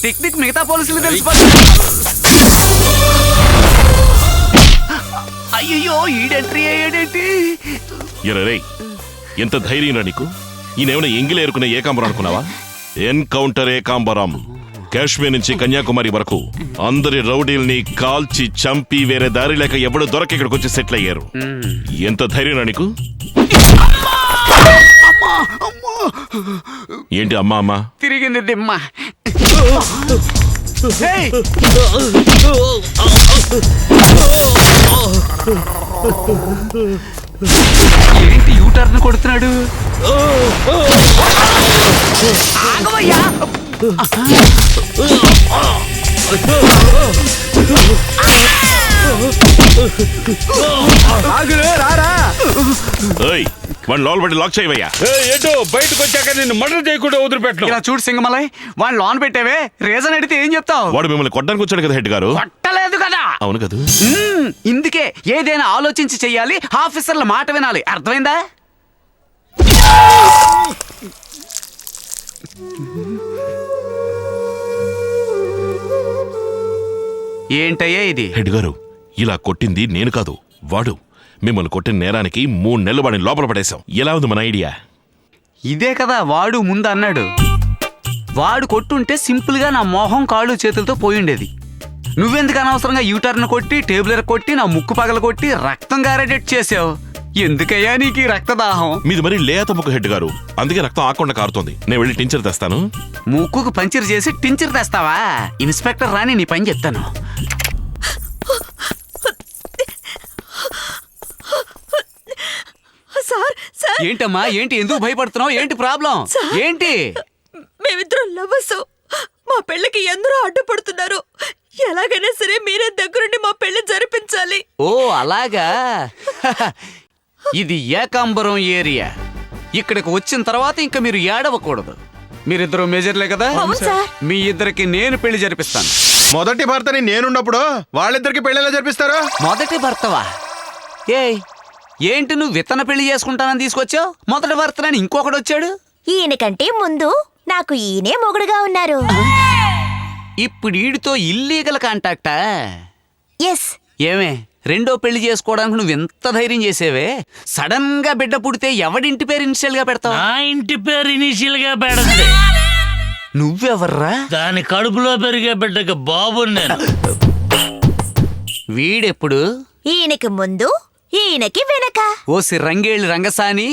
Technique మిగతా పోలీసులు తెలిసిపోతుంది. అయ్యో ఈడెంట్రీ అయ్యాడేంటి? ఎరే ఎంత ధైర్యం నీకు? ఈయనేమైనా ఎంగిలేరుకునే ఏకాంబరం అనుకున్నావా? ఎన్కౌంటర్ ఏకాంబరం. కాశ్మీర్ నుంచి కన్యాకుమారి వరకు అందరి రౌడీల్ని కాల్చి చంపి వేరే దారి లేక ఎవడు దొరక ఇక్కడికి వచ్చి సెటిల్ అయ్యారు. ఎంత ధైర్యం నీకు? ఏంటి అమ్మా అమ్మా? తిరిగింది దిమ్మ. ఏంటి యూటర్న్ కొడుతున్నాడు? ఆగవయ్యా. లోపల లాక్ చేయవయ్యా. ఏంటో బయటకు వచ్చాక నిన్ను మర్డర్ చేయకుండా వదిలిపెట్టను. ఇలా చూడు సింగమలై, వాడు లోన్ పెట్టావే, రీజన్ అడిగితే ఏం చెప్తావు? వాడు మిమ్మల్ని కొట్టడానికి వచ్చాడు కదా హెడ్ గారు. కొట్టలేదు కదా. అవును కదా. ఇందుకే ఏదైనా ఆలోచించి చెయ్యాలి, ఆఫీసర్ల మాట వినాలి. అర్థమైందా? ఏంటయ్యా ఇది? హెడ్ గారు, ఇలా కొట్టింది నేను కాదు, వాడు. మిమ్మల్ని కొట్టిన నేరానికి 3 నెలలు వాడిని లోపల పడేశాం. ఎలా ఉంది మన ఐడియా? ఇదే కదా వాడు ముందు అన్నాడు. వాడు కొట్టుంటే సింపుల్ గా నా మొహం కాళ్ళు చేతులతో పోయిండేది. నువ్వెందుకు అనవసరంగా యూటర్న్ కొట్టి, టేబులర్ కొట్టి, నా ముక్కు పగల కొట్టి రక్తం గారేటట్టు చేసావు? ఎందుకయ్యా నీకు ఈ రక్తదాహం? మీది మరి లేత ముక్కు హెడ్ గారు, అందుకే రక్తం ఆకుండా కారుతోంది. నేను వెళ్ళి టించర్ తెస్తాను. ముక్కుకు పంచర్ చేసి టించర్ తెస్తావా? ఇన్స్పెక్టర్ రాని నీ పని చెప్తాను. ఏంటమ్మా, ఏంటి? ఎందుకు భయపడుతున్నావు? ఏంటి ప్రాబ్లం? ఏంటి? మేమిద్దరం లవర్స్. మా పెళ్లికి ఎందరో అడ్డుపడుతున్నారు. ఎలాగైనా సరే మీరే దగ్గరుండి మా పెళ్లి జరిపించాలి. ఓ అలాగా. ఇది ఏకాంబరం ఏరియా. ఇక్కడికి వచ్చిన తర్వాత ఇంకా మీరు ఏడవకూడదు. మీరిద్దరు మేజర్లే కదా. మీ ఇద్దరికి నేను పెళ్లి జరిపిస్తాను. మొదటి భర్తని నేనున్నప్పుడు వాళ్ళిద్దరికి పెళ్లి ఎలా జరిపిస్తారు? మొదటి భర్తవా? ఏంటి నువ్వు విత్తన పెళ్లి చేసుకుంటానని తీసుకొచ్చావు? మొదటి భర్తనని ఇంకొకడు వచ్చాడు. ఈయనకంటే ముందు నాకు ఈయనే మొగుడుగా ఉన్నారు. ఇప్పుడు ఈడితో ఇల్లీగల్ కాంటాక్టా? ఎస్. ఏమే, రెండో పెళ్లి చేసుకోవడానికి నువ్వు ఎంత ధైర్యం చేసేవే? సడన్ గా బిడ్డ పుడితే ఎవడింటి పేరు ఇనిషియల్ గా పెడతావు? నా ఇంటి పేరు ఇనిషియల్ గా పెడతాయి. నువ్వెవర్రా? దాని కడుపులో పెరిగే బిడ్డకి బాబు నేను. వీడెప్పుడు? ఈయనకి ముందు, ఈయనకి వెనక. ఓసి రంగేళ్ళు రంగసాని,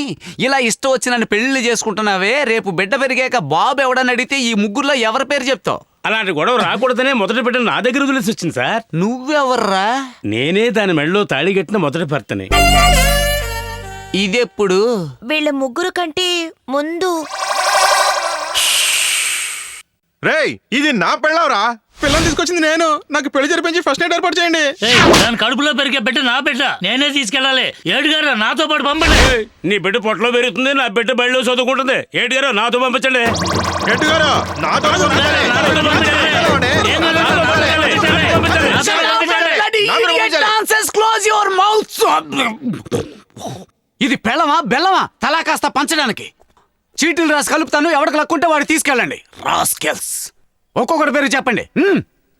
ఇలా ఇష్టం వచ్చి నన్ను పెళ్లి చేసుకుంటున్నావే, రేపు బిడ్డ పెరిగాక బాబు ఎవడని అడిగితే ఈ ముగ్గురులో ఎవరి పేరు చెప్తావు? అలాంటి గొడవ రాకూడదనే మొదటి బిడ్డ నా దగ్గర వదిలేసి వచ్చింది సార్. నువ్వెవర్రా? నేనే దాని మెడలో తాళి కట్టిన మొదటి భర్తని. ఇదెప్పుడు? వీళ్ళ ముగ్గురు కంటే ముందు. రేయ్, ఇది నా పెళ్ళవరా? పిల్లని తీసుకొచ్చింది నేను. నాకు పెళ్లి జరిపించి ఫస్ట్ నైట్ ఏర్పాటు చేయండి. దాని కడుపులో పెరిగే బిడ్డ నా బిడ్డ, నేనే తీసుకెళ్ళాలి. ఏడుగారు నాతో పాటు పంపండి. నీ బిడ్డ పొట్టలో పెరుగుతుంది, నా బిడ్డ బయటలో చదువుకుంటుంది. ఏడుగారు నాతో పంపించండి. ఎట్టుగారు నాతో ఇది పెళ్ళమా బెల్లమా? తలా కాస్త పంచడానికి చీటీలు రాసి కలుపుతాను. ఎవరికి లక్కుంటే వాడు తీసుకెళ్ళండి. రాస్కెల్స్. ఒక్కొక్కటి పేరు చెప్పండి.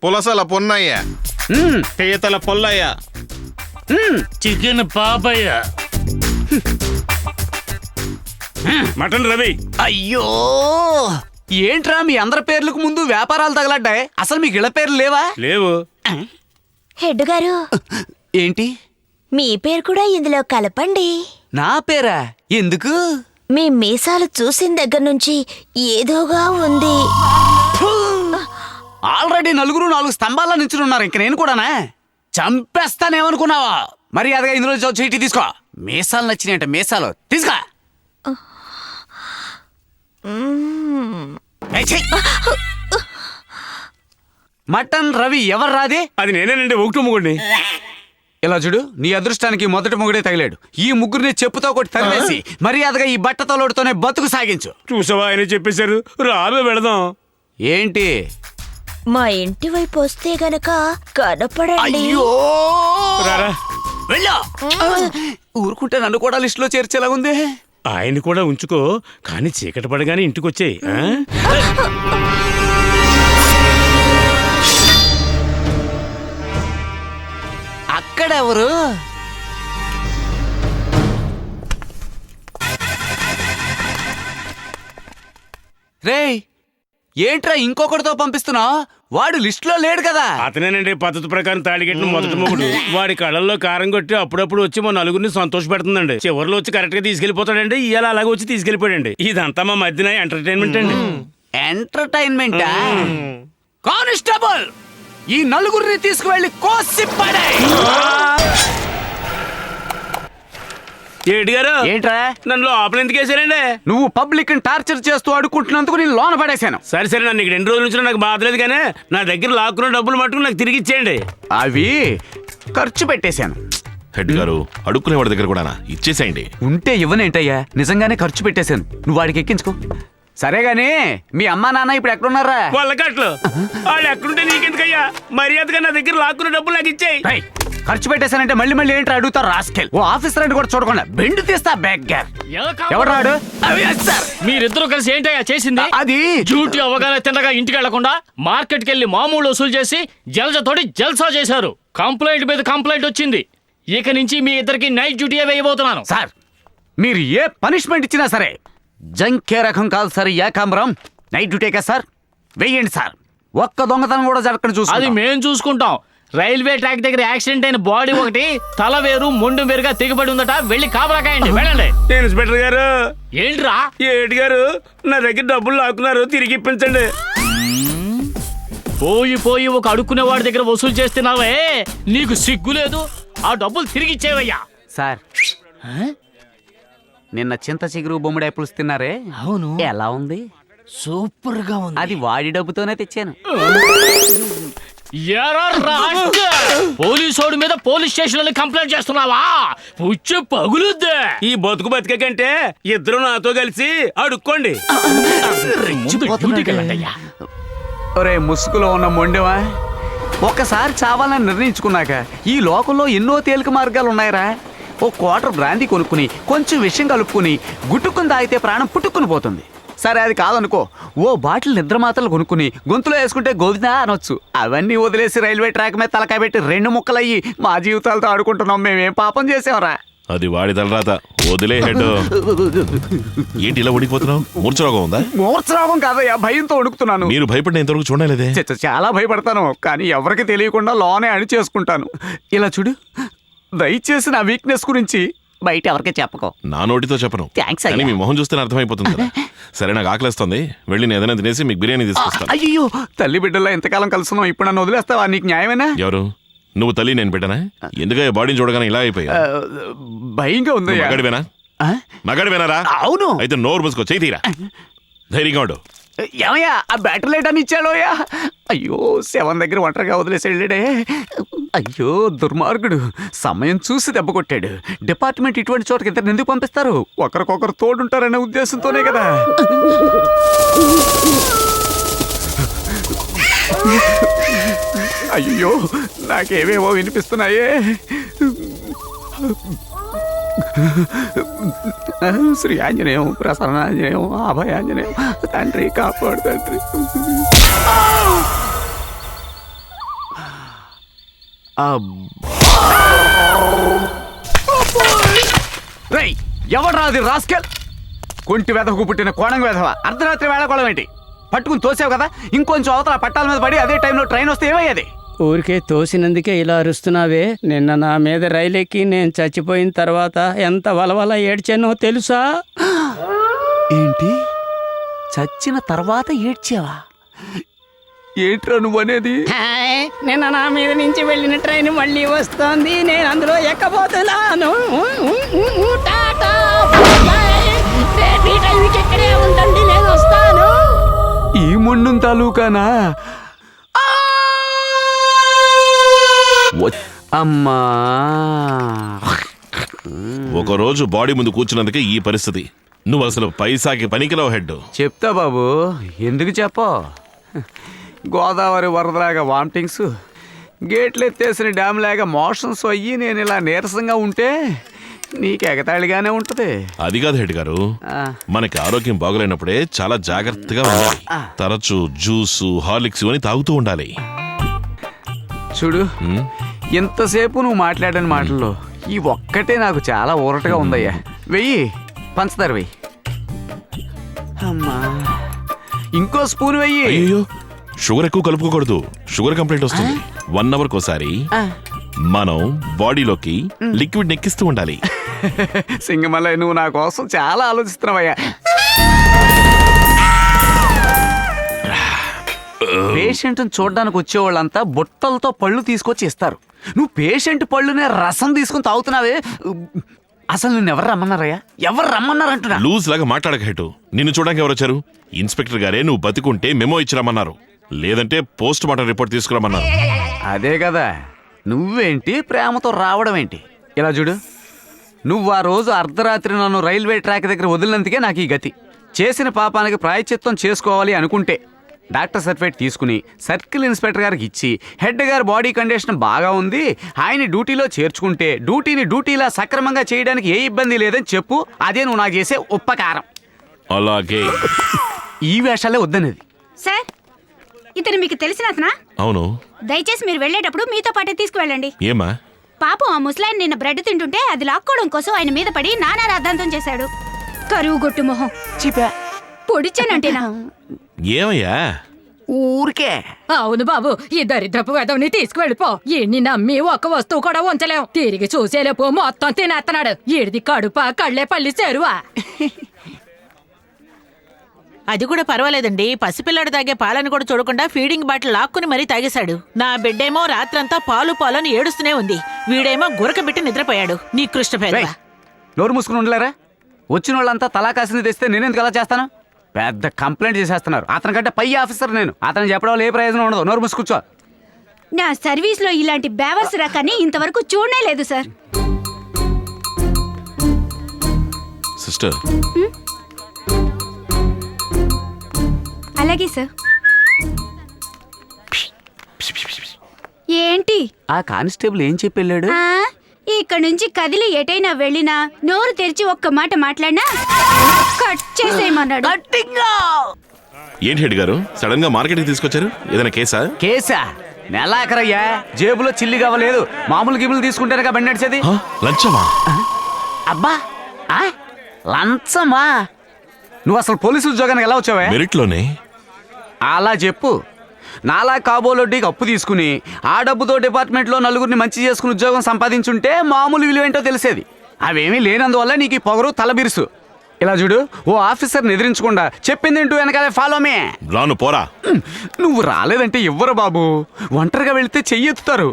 పులసల పొన్నయ్య, పీతల పొల్లయ్య, చికెన్ పాపయ్య, మటన్ రవి. అయ్యో, ఏంట్రా మీ అందరి పేర్లకు ముందు వ్యాపారాలు తగలడ్డాయి? అసలు మీకు ఇళ్ళ పేర్లు లేవా? లేవు. హెడ్ గారు, ఏంటి? మీ పేరు కూడా ఇందులో కలపండి. నా పేరా? ఎందుకు? మీ మీసాలు చూసిన దగ్గర నుంచి ఏదోగా ఉంది. ఆల్రెడీ 4 స్తంభాల్లో నించుని ఉన్నారు. ఇంక నేను కూడానా? చంపేస్తానేమనుకున్నావా? మరి అదిగా ఇందులో చీటీ తీసుకో. మీసాలు నచ్చినాయంట. మీసాలు తీసుకో. మటన్ రవి ఎవరు రాది? అది నేనేనండి, ఒకటి ముగ్గుడిని. ఇలా చూడు, నీ అదృష్టానికి మొదటి మొగుడే తగిలాడు. ఈ ముగ్గురిని చెప్పుతో కొట్టి తరివేసి మర్యాదగా ఈ బట్టతో లోటుతోనే బతుకు సాగించు. చూసావా, ఆయన చెప్పేశారు. రాబే వెళదాం. ఏంటి? మా ఇంటి వైపు వస్తే గనక కనపడండి. అయ్యో, రారా. వెళ్ళా. ఊరుకుంటే నన్ను కూడా లిస్టులో చేర్చేలా ఉంది. ఆయన కూడా ఉంచుకో, కానీ చీకటి పడగానే ఇంటికి వచ్చేయి. ఏంట్రా ఇంకొకటితో పంపిస్తున్నావు? వాడు లిస్ట్ లో లేడు కదా. అతనేనండి పద్ధతి ప్రకారం తాళికెట్టిన మొదటి మొగుడు. వాడి కళ్ళల్లో కారం కొట్టి అప్పుడప్పుడు వచ్చి మా నలుగురిని సంతోష పెడుతుందండి. చివరిలో వచ్చి కరెక్ట్ గా తీసుకెళ్లిపోతాడండి. ఇవాళ అలాగే వచ్చి తీసుకెళ్లిపోయాడండి. ఇదంతా మా మధ్యన ఎంటర్టైన్మెంట్ అండి. ఎంటర్టైన్మెంట్. కానిస్టేబుల్, ఈ నలుగురిని తీసుకువెళ్ళి కోసి పడేయ్. ఏడు గారు ఏంట్రా? నన్ను లోపల ఎందుకు వేసారండి? నువ్వు పబ్లిక్ టార్చర్ చేస్తూ అడుక్కుంటున్నందుకు నేను లోన పడేశాను. సరే సరే, నన్ను ఇక్కడ 2 రోజుల నుంచి నాకు బాధలేదు కానీ నా దగ్గర లాక్కున్న డబ్బులు మట్టుకు నాకు తిరిగి ఇచ్చేయండి. అవి ఖర్చు పెట్టేశాను. హెడ్ గారు, అడుక్కునేవాడి దగ్గర కూడా ఇచ్చేసేయండి. ఉంటే ఇవ్వనేంటయ్యా, నిజంగానే ఖర్చు పెట్టేశాను. నువ్వు వాడికి ఎక్కించుకో. సరే గాని మీ అమ్మా నాన్న ఇప్పుడు ఎక్కడున్నారా? వాళ్ళ కట్లు వాళ్ళు ఎక్కడుంటే నీకెందుకయ్యా? మర్యాదగా నా దగ్గర లాక్కున్న డబ్బులు నాకు ఇచ్చేయి. రేయ్, ఖర్చు పెట్టేశానంటే మళ్ళీ మళ్ళీ ఏంటి అడుగుతారు రాస్కెల్. ఓ ఆఫీసర్ అని కూడా చూడకుండా బెండ్ తీస్తా బ్యాగ్గర్. ఎవడు రాడు? మీరిద్దరూ కలిసి ఏంటయ్యా చేసింది? అది డ్యూటీ అవగానే తిన్నగా ఇంటికి వెళ్లకుండా మార్కెట్కి వెళ్ళి మామూలు వసూలు చేసి జల్సతోటి జల్సా చేశారు. కంప్లైంట్ మీద కంప్లైంట్ వచ్చింది. ఇక నుంచి మీ ఇద్దరికి నైట్ డ్యూటీ వేయబోతున్నాను. సార్, మీరు ఏ పనిష్మెంట్ ఇచ్చినా సరే జంకే రకం కాదు సార్. ఏకాంబరం నైట్ డ్యూటీ కదా సార్, వెయ్యండి సార్. ఒక్క దొంగతనం కూడా జరగకుండా చూసి అది మేం చూసుకుంటాం. రైల్వే ట్రాక్ దగ్గర యాక్సిడెంట్ అయిన బాడీ ఒకటి తల వేరు మొండు వేరుగా తెగిపడి ఉందట. వెళ్ళి కాపలాకాయండి, వెళ్ళండి. ఇన్స్పెక్టర్ గారు. ఏంట్రా? ఏడు గారు, నా దగ్గర డబ్బులు లాక్కున్నారు, తిరిగి ఇప్పించండి. పోయి పోయి ఒక అడుక్కునేవాడి దగ్గర వసూలు చేస్తున్నావే, నీకు సిగ్గు లేదు? ఆ డబ్బులు తిరిగి ఇచ్చేవయ్యా. సార్, నిన్న చింత చిగురు బొమ్మిడి పులుసు తిన్నారే, అవును, ఎలా ఉంది? సూపర్ గా ఉంది. అది వాడి డబ్బుతోనే తెచ్చాను. పోలీసోడి మీద పోలీస్ స్టేషన్ లో కంప్లైంట్ చేస్తున్నావా? పుచ్చు పగులుద్దే. ఈ బతుకు బతికే కంటే ఇద్దరు నాతో కలిసి అడుక్కోండి. డ్యూటీకి వెళ్ళండయ్యా. ఒరే ముసుగులో ఉన్న మొండెవా, ఒక్కసారి చావాలని నిర్ణయించుకున్నాక ఈ లోకంలో ఎన్నో తేలిక మార్గాలు ఉన్నాయిరా. ఓ క్వార్టర్ బ్రాందీ కొనుక్కుని కొంచెం విషయం కలుపుకుని గుట్టుకుని తాగితే ప్రాణం పుట్టుకుని పోతుంది. సరే అది కాదనుకో, ఓ బాటిల్ నిద్ర మాత్రలు కొనుక్కుని గొంతులో వేసుకుంటే గోవిందా అనొచ్చు. అవన్నీ వదిలేసి రైల్వే ట్రాక్ మీద తలకాయ పెట్టి 2 ముక్కలయ్యి మా జీవితాలతో ఆడుకుంటున్నాం. మేమేం పాపం చేసావరా? అది వాడి తలరాత. వదిలే హెడ్. ఏంటి ఇలా ఉడికిపోతున్నావు? మూర్ఛరోగం ఉందా? మూర్ఛరోగం కాదయ్యా, భయంతో వణుకుతున్నాను. మీరు భయపడిన ఇంతవరకు చూడలేదే. చాలా భయపడతాను, కానీ ఎవరికి తెలియకుండా లోనే అణి చేసుకుంటాను. ఇలా చూడు, దయచేసి నా వీక్నెస్ గురించి బయట ఎవరికి చెప్పకో. నా నోటితో చెప్పను, థాంక్స్ అయ్యా. కానీ మీ మొహం చూస్తే అర్థమైపోతుంది కదా. సరే, నాకు ఆకలిస్తుంది. వెళ్ళి నేను ఏదైనా తినేసి మీకు బిర్యానీ తీసుకొస్తాను. అయ్యో, తల్లి బిడ్డల్లో ఎంతకాలం కలుసున్నాం, ఇప్పుడు నన్ను వదిలేస్తావా? నీకు న్యాయమేనా? ఎవరు నువ్వు? తల్లి నేను బిడ్డనా? ఎందుకయ్యా బాడీని చూడగానే ఇలా అయిపోయా? భయంగా ఉంది. మగాడివేనా? మగాడివేనారా? అవును. అయితే నోరు మూసుకో, చేయి తీరా. ధైర్యంగా ఉండు. ఏమయ్యా, ఆ బ్యాటరీ లైట్ అని ఇచ్చాడోయా? అయ్యో, 7 దగ్గర ఒంటరిగా వదిలేసి వెళ్ళాడే. అయ్యో దుర్మార్గుడు, సమయం చూసి దెబ్బ కొట్టాడు. డిపార్ట్మెంట్ ఇటువంటి చోటకి ఇద్దరు ఎందుకు పంపిస్తారు? ఒకరికొకరు తోడుంటారనే ఉద్దేశంతోనే కదా. అయ్యో, నాకేవేవో వినిపిస్తున్నాయే. శ్రీ ఆంజనేయం, ప్రసన్నాంజనేయం, అభయాంజనేయం, తండ్రి కాపాడు తండ్రి. రేయ్, ఎవడ్రా అది రాస్కెల్? కొంటి వెధకు పుట్టిన కోణంగ వెధవ, అర్ధరాత్రి వేళకోళం ఏంటి? పట్టుకుని తోసావు కదా, ఇంకొంచెం అవతల పట్టాల మీద పడి అదే టైంలో ట్రైన్ వస్తే ఏమయ్యేది? ఊరికే తోసినందుకే ఇలా అరుస్తున్నావే. నిన్న నా మీద రైలెక్కి నేను చచ్చిపోయిన తర్వాత ఎంత వలవల ఏడ్చానో తెలుసా? ఏంటి, చచ్చిన తర్వాత ఏడ్చావా? ఏంట్రా నువ్వనేది? నిన్న నా మీద నుంచి వెళ్ళిన ట్రైన్ మళ్ళీ వస్తోంది, నేను అందులో ఎక్కబోతున్నాను. టాటా, రేపు ఈ టైంకి ఇక్కడే ఉండండి, నేను వస్తాను. ఈ మొండం తాలూకానా? అమ్మా, ఒకరోజు బాడీ ముందు కూర్చున్నందుకే ఈ పరిస్థితి. నువ్వు అసలు పైసాకి పనికిరావు హెడ్. చెప్తా బాబు, ఎందుకు చెప్పో. గోదావరి వరదలాగా వామిటింగ్స్, గేట్లు ఎత్తేసిన డ్యామ్ లాగా మోషన్స్ అయ్యి నేను ఇలా నీరసంగా ఉంటే నీకు ఎగతాళిగానే ఉంటది. అది కాదు హెడ్ గారు, మనకి ఆరోగ్యం బాగోలేనప్పుడే చాలా జాగ్రత్తగా ఉండాలి. తరచూ జ్యూసు, హార్లిక్స్ అని తాగుతూ ఉండాలి. చూడు, ఎంతసేపు నువ్వు మాట్లాడని మాటల్లో ఈ ఒక్కటే నాకు చాలా ఊరటగా ఉందయ్యా. వెయ్యి పంచదార వెయ్యి. అమ్మా, ఇంకో స్పూన్ వెయ్యి. అయ్యో షుగర్ ఎక్కువ కలుపుకోకూడదు, షుగర్ కంప్లైంట్ వస్తుంది. 1 అవర్ కోసారి మనం బాడీలోకి లిక్విడ్ నెక్కిస్తూ ఉండాలి. సింగమల్లయ్య, నువ్వు నా కోసం చాలా ఆలోచిస్తున్నావయ్యా. పేషెంట్ చూడడానికి వచ్చేవాళ్ళంతా బుట్టలతో పళ్ళు తీసుకొచ్చి ఇస్తారు. నువ్వు పేషెంట్ పళ్ళునే రసం తీసుకుని తాగుతున్నావే. అసలు నిన్ను ఎవరు రమ్మన్నారయ్యా? ఎవరు రమ్మన్నారంటున్నా? లూజ్ లాగా మాట్లాడక హెటు. నిన్ను చూడడానికి ఎవరు వచ్చారు? ఇన్స్పెక్టర్ గారే నువ్వు బతికుంటే మెమో ఇచ్చిరమ్మన్నారు, లేదంటే పోస్ట్ మార్టం రిపోర్ట్ తీసుకురమ్మన్నారు. అదే కదా, నువ్వేంటి ప్రేమతో రావడం ఏంటి? ఇలా చూడు, నువ్వు ఆ రోజు అర్ధరాత్రి నన్ను రైల్వే ట్రాక్ దగ్గర వదిలినందుకే నాకు ఈ గతి. చేసిన పాపానికి ప్రాయశ్చిత్తం చేసుకోవాలి అనుకుంటే డాక్టర్ సర్టిఫికేట్ తీసుకుని సర్కిల్ ఇన్స్పెక్టర్ గారికి ఇచ్చి హెడ్ గారి బాడీ కండిషన్ బాగా ఉంది, ఆయన డ్యూటీలో చేర్చుకుంటే డ్యూటీని డ్యూటీలా సక్రమంగా చేయడానికి ఏ ఇబ్బంది లేదని చెప్పు. అదే నువ్వు నాకు చేసే ఉపకారం. అలాగే. ఈ వేషాలే వద్దనేది. సార్, ఇతను మీకు తెలిసిన అతనా? అవును. దయచేసి మీరు వెళ్ళేటప్పుడు మీతో పాటే తీసుకువెళ్ళండి. ఏమా? పాపం ఆ ముసలాయన నిన్న బ్రెడ్ తింటుంటే అది లాక్కోవడం కోసం ఆయన మీద పడి నానా రాద్ధాంతం చేశాడు. కరువు గొట్టు మొహం. చిపా పొడిచానంటేనా? ఏమయ్యా? ఊరికే. అవును బాబు, ఈ దరిద్రపు వెదవని తీసుకువెళ్ళిపో. ఈయన్ని నమ్మి ఒక్క వస్తువు కూడా ఉంచలేం. తిరిగి చూసేలేపో మొత్తం తినేస్తున్నాడు. ఈడిది కడుపా కళ్ళే పల్లి చేరువా. అది కూడా పర్వాలేదండి, పసిపిల్లాడు తాగే పాలను కూడా చూడకుండా ఫీడింగ్ బాటిల్ లాక్కుని మరీ తాగేశాడు. నా బిడ్డేమో రాత్రంతా పాలు పాలని ఏడుస్తూనే ఉంది, వీడేమో గురకబెట్టి నిద్రపోయాడు. నీ కృష్ణపేద. నోరు మూసుకుని ఉండలేరా? వచ్చిన వాళ్ళంతా తలా కాసింది తెస్తే నేనెందుకు అలా చేస్తాను? పెద్ద కంప్లైంట్ చేసేస్తున్నారు. అతని కంటే పై ఆఫీసర్ నేను. అతను చెప్పడం వల్ల ఏ ప్రయోజనం ఉండదు. నోరు మూసుకూర్చో. నా సర్వీస్ లో ఇలాంటి బేవర్స్ రకాన్ని ఇంతవరకు చూడనే లేదు సార్. సిస్టర్, అలాగే సార్. ఏంటి? ఆ కానిస్టేబుల్ ఏం చెప్పి వెళ్ళాడు? ఇక్కడ నుంచి కదిలి ఎటైనా వెళ్ళినా నోరు తెరిచి ఒక్క మాట మాట్లాడినా కట్ చేసేయమన్నాడు. ఏంటి హెడ్ గారు సడన్ గా మార్కెట్కి తీసుకొచ్చారు? ఏదైనా కేసా? కేసా? నెలాఖరయ్యా, జేబులో చిల్లి కావలేదు. మామూలు గిబులు తీసుకుంటేనే బండి నడిచేది. లంచమా? అబ్బా, లంచమా? నువ్వు అసలు పోలీసు ఉద్యోగానికి ఎలా వచ్చావే? మెరిట్ లోనే. అలా చెప్పు. నాలా కాబోలొడ్డీకి అప్పు తీసుకుని ఆ డబ్బుతో డిపార్ట్మెంట్లో నలుగురిని మంచి చేసుకుని ఉద్యోగం సంపాదించుంటే మామూలు విలువేంటో తెలిసేది. అవేమీ లేనందువల్ల నీకు ఈ పొగరు తలబిరుసు. ఇలా చూడు, ఓ ఆఫీసర్ని ఎదిరించకుండా చెప్పిందేంటూ వెనకాలే ఫాలో మే. రాను పోరా. నువ్వు రాలేదంటే ఇవ్వరు బాబు. ఒంటరిగా వెళితే చెయ్యెత్తుతారు.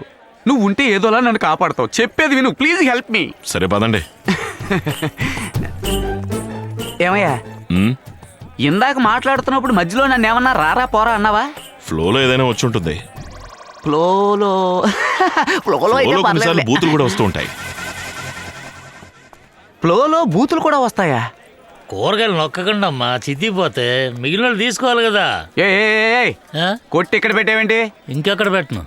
నువ్వు ఉంటే ఏదోలా నన్ను కాపాడతావు. చెప్పేది విను, ప్లీజ్ హెల్ప్ మీ. సరే పదండి. ఏమయ్యా, ఇందాక మాట్లాడుతున్నప్పుడు మధ్యలో నన్ను ఏమన్నా రారా పోరా అన్నావా? ఫ్లోలో ఏదైనా వచ్చి ఉంటుంది. ఫ్లోలో కొన్నిసార్లు బూతులు కూడా వస్తూ ఉంటాయి. ఫ్లోలో బూతులు కూడా వస్తాయా? కూరగాయలు నొక్కకుండా అమ్మా, చిద్దిపోతే మిగిలిన వాళ్ళు తీసుకోవాలి కదా. కొట్టి ఇక్కడ పెట్టావేంటి? ఇంకెక్కడ పెట్టను.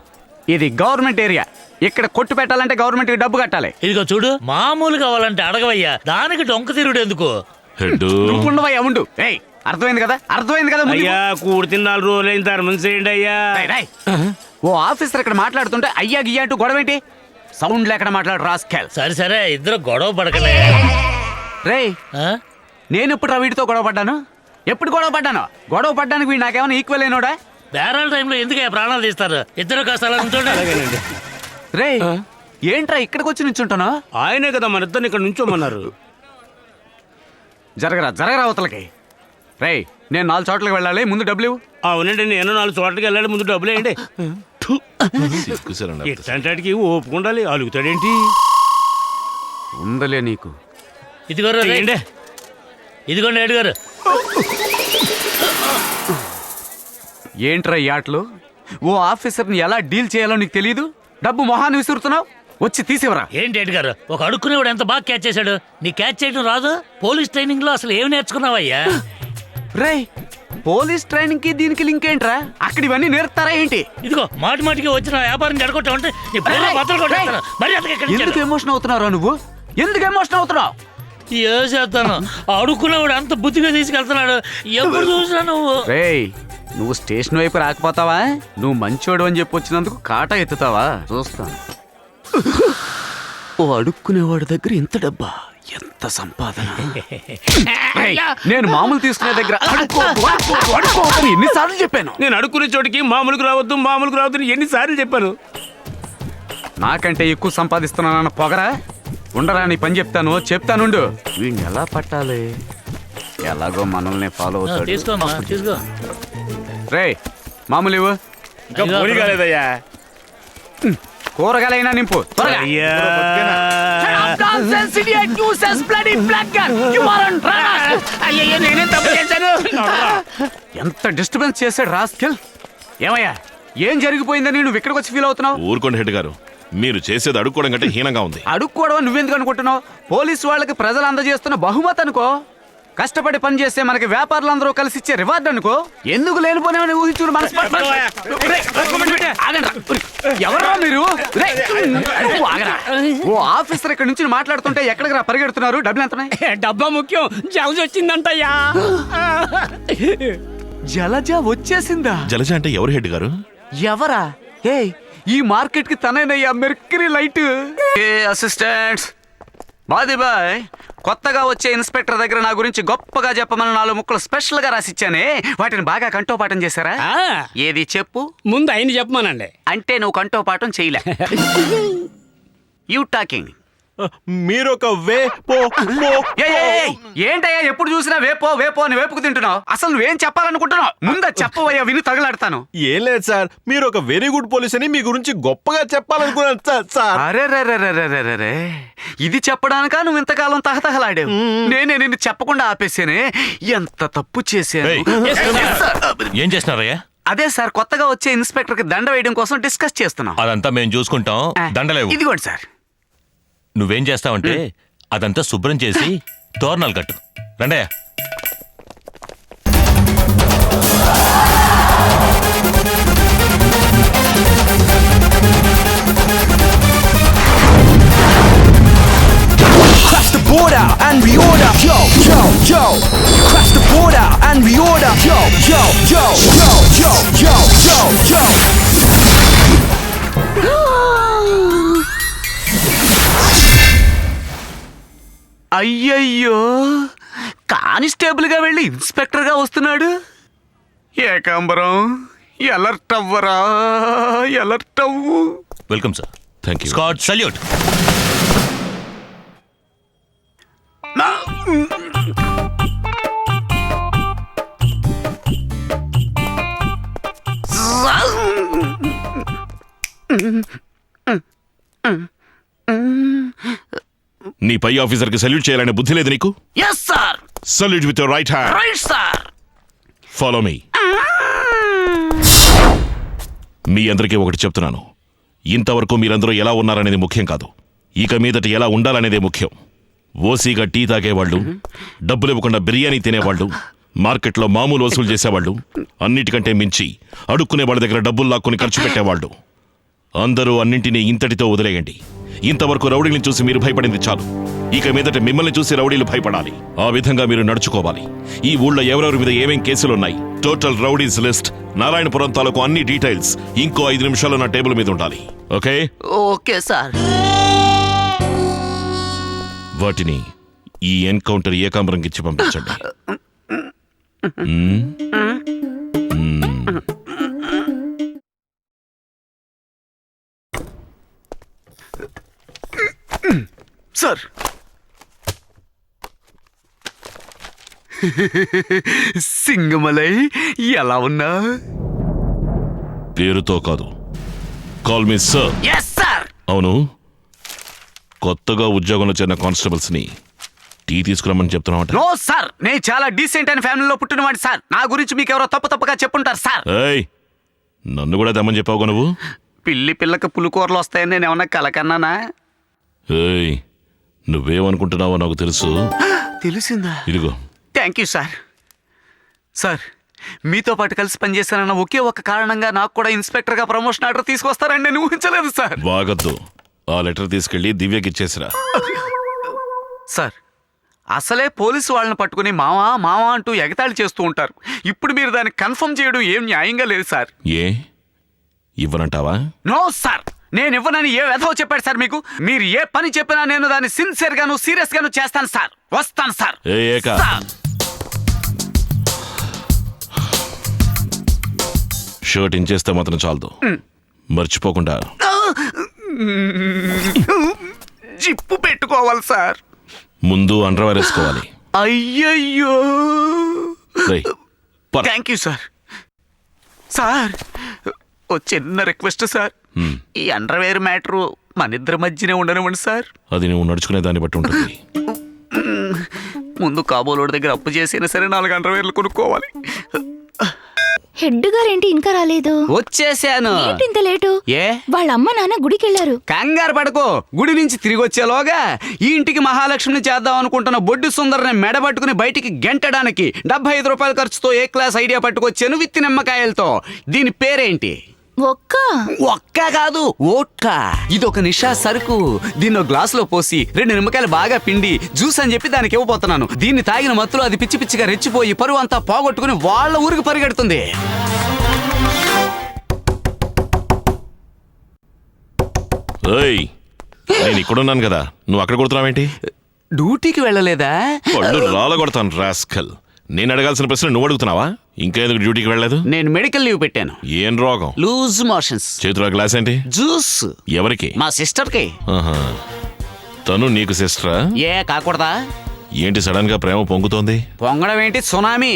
ఇది గవర్నమెంట్ ఏరియా. ఇక్కడ కొట్టు పెట్టాలంటే గవర్నమెంట్ డబ్బు కట్టాలి. ఇదిగో చూడు, మామూలు కావాలంటే అడగవయ్యా, దానికి డొంక తిరుగుడు ఎందుకు? ఉండవయ్యా, ఉండు. అర్థమైంది కదా? అర్థమైంది కదా? అయ్యా, కూడి తిన్న 4 రోజులైన ధర్మం చేయండి అయ్యా. ఓ ఆఫీసర్ ఇక్కడ మాట్లాడుతుంటే అయ్యా గియ్యా అంటూ గొడవ ఏంటి? సౌండ్ లేకుండా మాట్లాడు రాస్కెల్. సరే సరే, ఇద్దరు గొడవ పడకలే. రేయ్, నేను ఎప్పుడు వీడితో గొడవ పడ్డాను? ఎప్పుడు గొడవ పడ్డాను? గొడవ పడ్డానికి వీడు నాకేమైనా ఈక్వల్ అయినోడా? బేరాల టైంలో ఎందుకు ప్రాణాలు తీస్తారు? ఇద్దరు కాస్త అలా ఉంచండి. రే, ఏంట్రా ఇక్కడికి వచ్చి నుంచుంటాను? ఆయనే కదా మన ఇద్దరిని ఇక్కడ నుంచోమన్నారు. జరగరా అవతలకి. రే, నేను 4 చోట్లకి వెళ్ళాలి, ముందు డబ్బులు. అవునండి, నేను 4 చోట్లకి వెళ్ళాలి, ముందు డబ్బులు వేయండి. ఇట్లాంటికి ఓపుకుండాలి. అలుగుతాడేంటి? ఉందలే నీకు. ఇదిగోండి ఇదిగోండి ఏడు గారు. ఏంట్రా ఈ ఆటలు? ఓ ఆఫీసర్ని ఎలా డీల్ చేయాలో నీకు తెలీదు? డబ్బు మొహాన్ని విసురుతున్నావు. వచ్చి తీసివరా. ఏంటి ఏడు గారు, ఒక అడుక్కునేవాడు ఎంత బాగా క్యాచ్ చేశాడు. నీ క్యాచ్ చేయడం రాదు? పోలీస్ ట్రైనింగ్ లో అసలు ఏమి నేర్చుకున్నావయ్యా? రే, పోలీస్ ట్రైనింగ్ కి దీనికి లింక్ ఏంట్రా? అక్కడ ఇవన్నీ నేర్పుతారా ఏంటి? ఇదిగో మాటి మాటికి వచ్చిన వ్యాపారం జడగొట్టా ఉంటే ఎందుకు ఎమోషన్ అవుతున్నారా నువ్వు? ఎందుకు ఎమోషన్ అవుతున్నావు? ఏ చేస్తాను, అడుక్కునేవాడు అంత బుద్ధిగా తీసుకెళ్తున్నాడు. ఎప్పుడు చూసినా నువ్వు స్టేషన్ వైపు రాకపోతావా? నువ్వు మంచోడు అని చెప్పి వచ్చినందుకు కాటా ఎత్తుతావా? చూస్తాను. ఓ అడుక్కునేవాడి దగ్గర ఇంత డబ్బా ఎంత సంపాదన. రేయ్, నేను మామూలు తీసుకునే దగ్గర అడుక్కోవద్దని ఎన్నిసార్లు చెప్పాను. నేను అడుక్కునే చోటికి మామూలుకు రావద్దు ఎన్నిసార్లు చెప్పాను. నాకంటే ఎక్కువ సంపాదిస్తున్నానన్న పొగరా. ఉండరా నీ పని చెప్తానుండు. వీడిని ఎలా పట్టాలి? ఎలాగో మనల్ని ఫాలో అవుతాడు. తీసుకోమ్మా తీసుకో. రే మామూలు ఇవ్వు. ఇంకా పోనీ కాలేదయ్యా. కూరగాయలైనా నింపు త్వరగా. అయ్యా. అయ్యయ్యో, నేనేం తప్పు చేశాను? ఎంత డిస్టర్బెన్స్ చేశాడు రాస్కెల్. ఏమయ్యా ఏం జరిగిపోయిందని నువ్వు ఇక్కడికి వచ్చి ఫీల్ అవుతున్నావు? ఊరుకోండి హెడ్ గారు, మీరు చేసేది అడుక్కోవడం కంటే హీనంగా ఉంది. అడుక్కోవడం నువ్వెందుకు అనుకుంటున్నావు? పోలీసు వాళ్ళకి ప్రజలు అందజేస్తున్న బహుమతి అనుకో. కష్టపడి పని చేస్తే మనకి వ్యాపారులందరూ కలిసి ఇచ్చే రివార్డ్ అనుకో. ఎందుకు లేనిపోయినా ఊహించుడు మనసు. ఎవరా మీరు? ఆగరా. ఓ ఆఫీసర్ ఇక్కడ నుంచి మాట్లాడుతుంటే ఎక్కడికి రా పరిగెడుతున్నారు? డబ్బులు ఎంత? డబ్బా ముఖ్యం. జలజ వచ్చిందంటయ్యా. జలజ వచ్చేసిందా? జలజ అంటే ఎవరు హెడ్ గారు? ఎవరా? ఏ ఈ మార్కెట్ కి తనైనయ్యా మెర్క్యూరీ లైట్. ఏ అసిస్టెంట్స్ బాయ్, కొత్తగా వచ్చే ఇన్స్పెక్టర్ దగ్గర నా గురించి గొప్పగా చెప్పమని 4 ముక్కలు స్పెషల్ గా రాసిచ్చానే, వాటిని బాగా కంఠోపాఠం చేశారా? ఏది చెప్పు. ముందు ఆయన చెప్పమానండి. అంటే నువ్వు కంఠోపాఠం చేయలే. You talking. మీరొక ఏంటయ్యా ఎప్పుడు చూసినా వేపో అని వేపుకు తింటున్నావు? అసలు నువ్వేం చెప్పాలనుకుంటున్నావు? ముందా చెప్పవయ్యా, విని తగలాడతాను. ఏం లేదు సార్, మీరు ఒక వెరీ గుడ్ పోలీస్ అని మీ గురించి గొప్పగా చెప్పాలనుకున్నాను సార్. అరే రే, ఇది చెప్పడానికా నువ్వు ఇంతకాలం తహతహలాడావు? నేనే నిన్ను చెప్పకుండా ఆపేసానే. ఎంత తప్పు చేశాను. ఏం చేస్తున్నారయ్యా? అదే సార్, కొత్తగా వచ్చే ఇన్స్పెక్టర్ కి దండ వేయడం కోసం డిస్కస్ చేస్తున్నాం. అదంతా మేము చూసుకుంటాం. దండలేవు. ఇదిగోండి సార్. నువ్వేం చేస్తావంటే అదంతా శుభ్రం చేసి తోరణాలు కట్టు. రండయ్యా. Cross the border and we order. Yo, yo, yo. Cross the border and we order. Yo, yo, yo, yo, yo, yo, yo, yo. అయ్యయ్యో, కానిస్టేబుల్ గా వెళ్ళి ఇన్స్పెక్టర్ గా వస్తున్నాడు. ఏకాంబరం, ఎలర్ట్ అవ్వరా, ఎలర్ట్ అవ్వు. Welcome sir. Thank you. Scott salute. నీ పై officer కి salute చేయాలనే బుద్ధి లేదు నీకు? yes sir. Salute with your right hand. right sir. Follow me. మీ అందరికీ ఒకటి చెప్తున్నాను, ఇంతవరకు మీరందరూ ఎలా ఉన్నారనేది ముఖ్యం కాదు, ఇక మీదట ఎలా ఉండాలనేదే ముఖ్యం. ఓసీగా టీ తాగేవాళ్ళు, డబ్బులు ఇవ్వకుండా బిర్యానీ తినేవాళ్ళు, మార్కెట్లో మామూలు వసూలు చేసేవాళ్ళు, అన్నిటికంటే మించి అడుక్కునే వాళ్ళ దగ్గర డబ్బులు లాక్కుని ఖర్చు పెట్టేవాళ్ళు, అందరూ అన్నింటినీ ఇంతటితో వదిలేయండి. ఇంతవరకు రౌడీని చూసి మీరు భయపడింది చాలు. ఇక మీదట మిమ్మల్ని చూసి రౌడీలు భయపడాలి. ఆ విధంగా మీరు నడుచుకోవాలి. ఈ ఊళ్ళో ఎవరెవరి మీద ఏమేం కేసులున్నాయి, టోటల్ రౌడీస్ లిస్ట్, నారాయణపురం తాలూకు అన్ని డీటెయిల్స్ ఇంకో 5 నిమిషాలు నా టేబుల్ మీద ఉండాలి. ఓకే? Okay sir. వాటిని ఈ ఎన్కౌంటర్ ఏకాంబరంకి ఇచ్చి పంపించండి. సార్, సింగమలై ఎలా ఉన్నా? పేరుతో కాదు, call me sir. yes sir. అవును, కొత్తగా ఉద్యోగంలో చేరిన కానిస్టేబుల్స్ ని టీ తీసుకురమ్మని చెప్తున్నావు. నో సార్, నేను చాలా డీసెంట్ అయిన ఫ్యామిలీలో పుట్టినవాడి సార్. నా గురించి మీకు ఎవరో తప్పుగా చెప్పుంటారు సార్. ఏయ్, నన్ను కూడా తెమ్మని చెప్పావుగా నువ్వు. పిల్లకి పులికూరలు వస్తాయని నేను ఏమన్నా కలకన్నానా? ఏయ్, నువ్వేమనుకుంటున్నావో నాకు తెలుసు. తెలిసిందా? ఇదిగో. Thank you sir. సార్, మీతో పాటు కలిసి పనిచేశానన్న ఒకే ఒక కారణంగా నాకు కూడా ఇన్స్పెక్టర్గా ప్రమోషన్ ఆర్డర్ తీసుకొస్తారని నేను ఊహించలేదు సార్. వాగద్దు, ఆ లెటర్ తీసుకెళ్లి దివ్యకి ఇచ్చేసిరా. సార్, అసలే పోలీసు వాళ్ళని పట్టుకుని మావా అంటూ ఎగతాళి చేస్తూ ఉంటారు. ఇప్పుడు మీరు దాన్ని కన్ఫర్మ్ చేయడం ఏం న్యాయంగా లేదు సార్. ఏ ఇవ్వనంటావా? నో సార్, నేను ఇవ్వనని ఏ వెధవ చెప్పాడు సార్ మీకు? మీరు ఏ పని చెప్పినా నేను దాన్ని సిన్సియర్ గాను సీరియస్ గాను చేస్తాను సార్. వస్తాను సార్. ఏ ఏక సార్. షర్ట్ ఇంచేస్తే మాత్రం చాలదు, మర్చిపోకుండా జిప్పు పెట్టుకోవాలి సార్. ముందు అండర్వేర్ వేసుకోవాలి. అయ్యయ్యో, రేయ్, పద. Thank you sir. సార్, ఓ చిన్న రిక్వెస్ట్ సార్. ఈ అండర్వేర్ మ్యాటరు మన ఇద్దరి మధ్యనే ఉండనివ్వండి సార్. అది నువ్వు నడుచుకునే దాన్ని బట్టి ఉంటుంది. ముందు కాబోలోడి దగ్గర అప్పు చేసినా సరే 4 అండర్వేర్లు కొనుక్కోవాలి. హెడ్ గారేంటి ఇంకా రాలేదు? వచ్చేసాను. ఏంటి ఇంత లేటు? ఏ వాళ్ళ అమ్మ నాన్న గుడికి వెళ్ళారు. కంగారు పడుకో, గుడి నుంచి తిరిగి వచ్చేలోగా ఈ ఇంటికి మహాలక్ష్మిని చేద్దాం అనుకుంటున్న బొడ్డు సుందరని మెడబట్టుకుని బయటికి గెంటడానికి 75 రూపాయల ఖర్చుతో ఏ క్లాస్ ఐడియా పట్టుకొచ్చాను విత్తి నిమ్మకాయలతో. దీని పేరేంటి? ఒక్క కాదు, ఓట్క. ఇదొక నిషా సరుకు. దీన్ని గ్లాసులో పోసి 2 నిమ్మకాయలు బాగా పిండి జ్యూస్ అని చెప్పి దానికి ఇవ్వబోతున్నాను. దీన్ని తాగిన మత్తులో అది పిచ్చి పిచ్చిగా రెచ్చిపోయి పరువు అంతా పోగొట్టుకుని వాళ్ళ ఊరికి పరిగెడుతుంది. ఏయ్, నేను ఇక్కడున్నాను కదా, నువ్వు అక్కడ కొడుతున్నావేంటి? డ్యూటీకి వెళ్ళలేదా? పళ్ళు రాల కొడతాను రాస్కల్. నేను అడగాల్సిన ప్రశ్న నువ్వు అడుగుతున్నావా? ఇంకా ఎందుకు డ్యూటీకి వెళ్ళలేదు? నేను మెడికల్ లీవ్ పెట్టాను. ఏం రోగం? Loose motions. చేతిలో గ్లాస్ ఏంటి? జ్యూస్. ఎవరికి? మా సిస్టర్ కి. తను నీకు సిస్టరా? ఏ కాకూడదా? ఏంటి సడన్ గా ప్రేమ పొంగుతోంది? పొంగడం ఏంటి, సునామీ.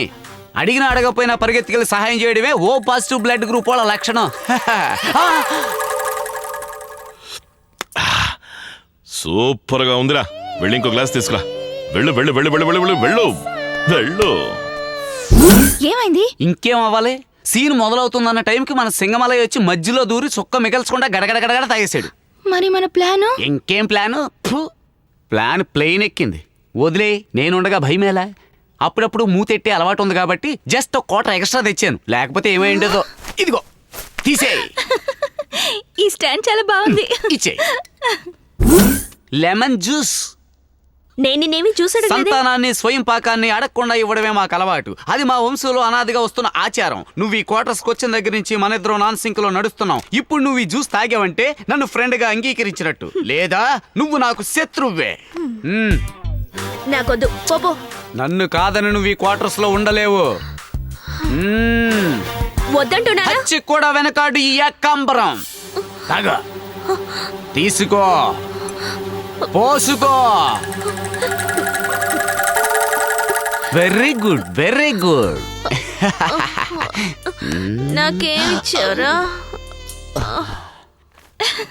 అడిగినా అడగపోయినా పరిగెత్తుకెళ్ళి సహాయం చేయడమే ఓ పాజిటివ్ బ్లడ్ గ్రూప్ వాళ్ళ లక్షణం. సూపర్ గా ఉందిరా. వెళ్ళి ఇంకో గ్లాస్ తీసుకురా. వెళ్ళు వెళ్ళు వెళ్ళు వెళ్ళు వెళ్ళు వెళ్ళు వెళ్ళు వెళ్ళు. ఏమైంది? ఇంకేం అవ్వాలి? సీన్ మొదలవుతుందన్న టైంకి మన సింగమలై వచ్చి మధ్యలో దూరి చుక్క మిగల్చకుండా గడగడగడగడ తాగేశాడు. మరి మన ప్లాను? ఇంకేం ప్లాను? ప్లాన్ ప్లెయిన్ ఎక్కింది. వదిలే, నేనుండగా భయమేలా. అప్పుడప్పుడు మూతెట్టే అలవాటు ఉంది కాబట్టి జస్ట్ ఒక కోట ఎక్స్ట్రా తెచ్చాను. లేకపోతే ఏమైండేదో. ఇదిగో తీసే. ఈ స్టాండ్ చాలా బాగుంది. ఇచ్చే. Lemon juice. నేను నిన్నేమి చూసాడు. సంతానాన్ని స్వయం పాకాన్ని అడగకుండా ఇవ్వడమే మాకు అలవాటు. అది మా వంశంలో అనాదిగా వస్తున్న ఆచారం. నువ్వు ఈ క్వార్టర్స్కి వచ్చిన దగ్గర నుంచి మన ఇద్దరం నాన్ సింక్ లో నడుస్తున్నాం. ఇప్పుడు నువ్వు ఈ జ్యూస్ తాగావంటే నన్ను ఫ్రెండ్ గా అంగీకరించినట్టు. లేదా నువ్వు నాకు శత్రువే. నాకొద్దు, పోపో. నన్ను కాదని నువ్వు ఈ క్వార్టర్స్ లో ఉండలేవు. వద్దంటున్నా కూడా వెనకాడు ఈ ఏకాంబరం. తాగా, తీసుకో, పోసుకో. Very good, very good. నాకేమిచ్చారా?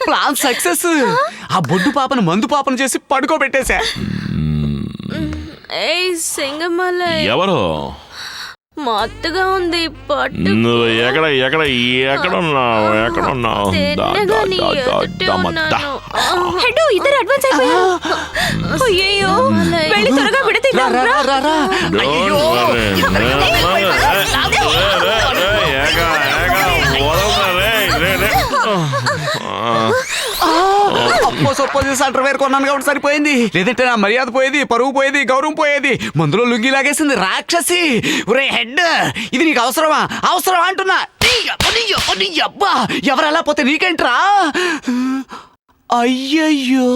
Plan success. ఆ బొడ్డు పాపను మందు పాపను చేసి పడుకోబెట్టేశా. సింగమలై ఎవరు? మత్తుగా ఉంది. పట్టు. నువ్వు ఎక్కడ ఎక్కడ ఎక్కడున్నావు? ఎక్కడున్నావు? ఇద్దరు అడ్వాన్స్ అయిపోయారు. అయ్యో, వెళ్ళి త్వరగా విడతీద్దాం. సొప్ప చేసి అండర్వేర్ కొన్నాను కాబట్టి సరిపోయింది. లేదంటే నా మర్యాద పోయేది, పరువు పోయేది, గౌరవం పోయేది. మందులో లుంగి లాగేసింది రాక్షసి. ఒరే హెడ్, ఇది నీకు అవసరమా? అవసరమా అంటున్నా. ఎవరు అలా పోతే నీకేంట్రా? అయ్యయ్యో.